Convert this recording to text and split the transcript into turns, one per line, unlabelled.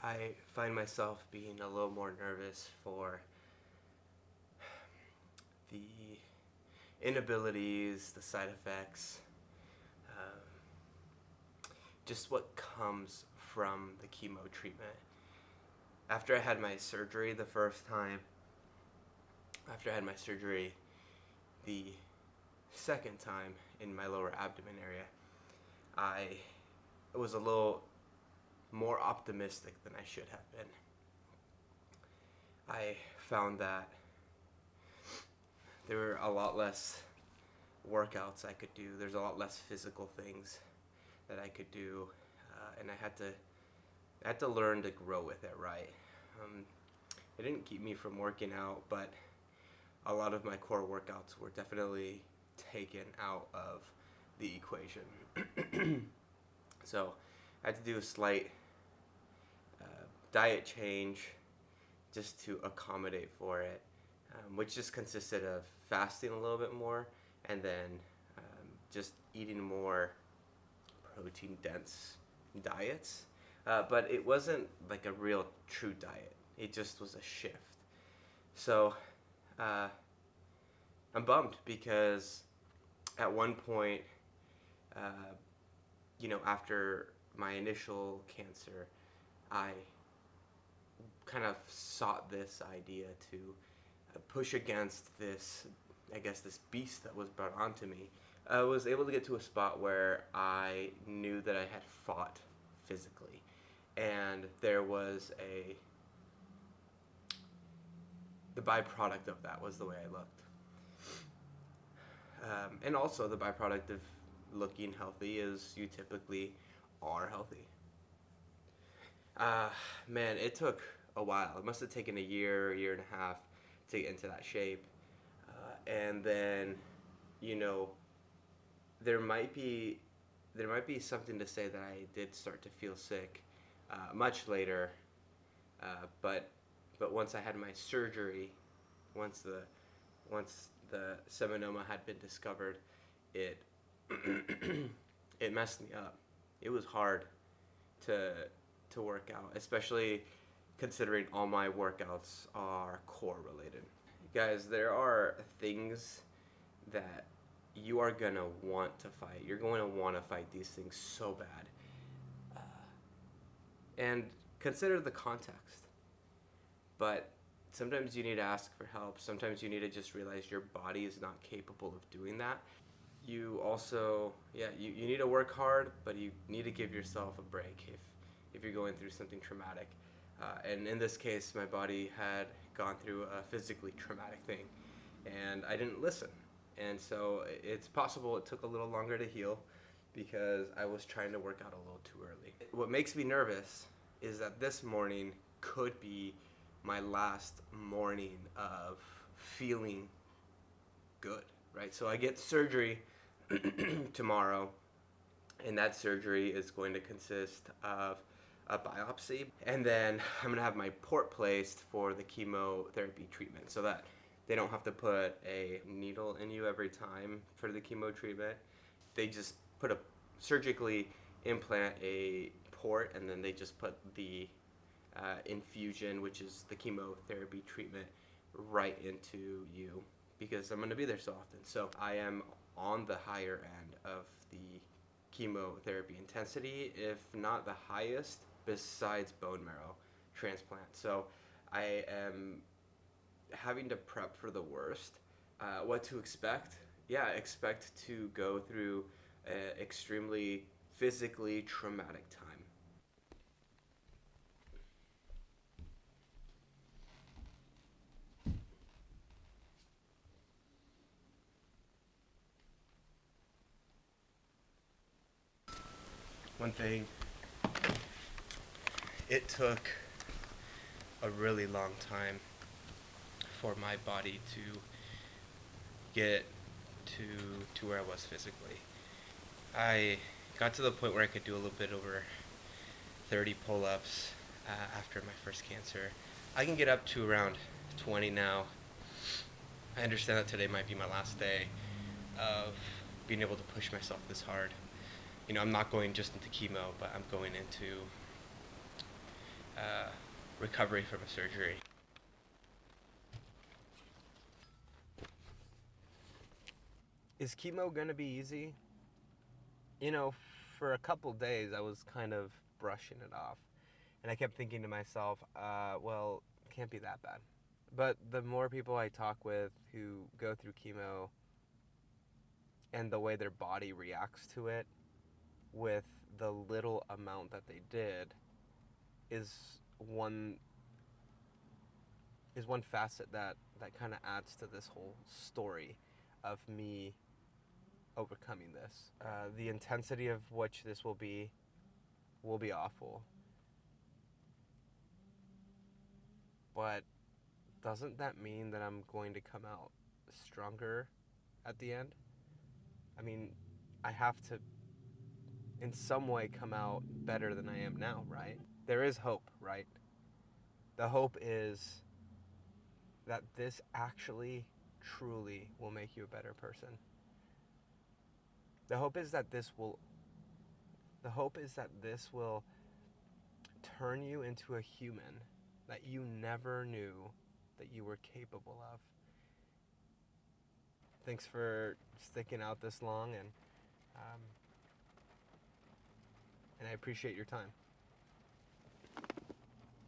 I find myself being a little more nervous for the inabilities, the side effects, um, just what comes from the chemo treatment. After I had my surgery the first time, after I had my surgery the second time in my lower abdomen area, I was a little more optimistic than I should have been. I found that there were a lot less workouts I could do. There's a lot less physical things that I could do, and I had to learn to grow with it, right? Um, it didn't keep me from working out, but a lot of my core workouts were definitely taken out of the equation. So I had to do a slight diet change just to accommodate for it, which just consisted of fasting a little bit more and then just eating more protein dense diets. But it wasn't like a real true diet, it just was a shift. So I'm bummed because at one point, uh, after my initial cancer, I kind of sought this idea to push against this, I guess, this beast that was brought onto me. I was able to get to a spot where I knew that I had fought physically, and there was the byproduct of that was the way I looked. And also the byproduct of looking healthy is you typically are healthy. Man, it took a while. It must have taken a year and a half to get into that shape. And then, you know, there might be something to say that I did start to feel sick much later. But once I had my surgery, once the seminoma had been discovered, it it messed me up. It was hard to work out, especially considering all my workouts are core related. Guys, there are things that you are gonna want to fight. You're going to want to fight these things so bad. And consider the context. But sometimes you need to ask for help. Sometimes you need to just realize your body is not capable of doing that. You also, you need to work hard, but you need to give yourself a break if you're going through something traumatic. And in this case, my body had gone through a physically traumatic thing, and I didn't listen. And so it's possible it took a little longer to heal because I was trying to work out a little too early. What makes me nervous is that this morning could be my last morning of feeling good, right? So I get surgery tomorrow, and that surgery is going to consist of a biopsy, and then I'm gonna have my port placed for the chemotherapy treatment so that they don't have to put a needle in you every time for the chemo treatment. They just surgically implant a port, and then they just put the infusion, which is the chemotherapy treatment, right into you because I'm going to be there so often. So I am on the higher end of the chemotherapy intensity, if not the highest, besides bone marrow transplant. So I am having to prep for the worst. What to expect? Yeah, expect to go through an extremely physically traumatic time. One thing, it took a really long time for my body to get to where I was physically. I got to the point where I could do a little bit over 30 pull-ups after my first cancer. I can get up to around 20 now. I understand that today might be my last day of being able to push myself this hard. I'm not going just into chemo, but I'm going into recovery from a surgery. Is chemo gonna be easy? You know, for a couple days I was kind of brushing it off. And I kept thinking to myself, well, it can't be that bad. But the more people I talk with who go through chemo and the way their body reacts to it with the little amount that they did is one facet that kind of adds to this whole story of me overcoming this. The intensity of which this will be awful. But doesn't that mean that I'm going to come out stronger at the end? I mean, I have to, in some way, come out better than I am now, right? There is hope, right? The hope is that this actually, truly will make you a better person. The hope is that this will turn you into a human that you never knew that you were capable of. Thanks for sticking out this long, and I appreciate your time.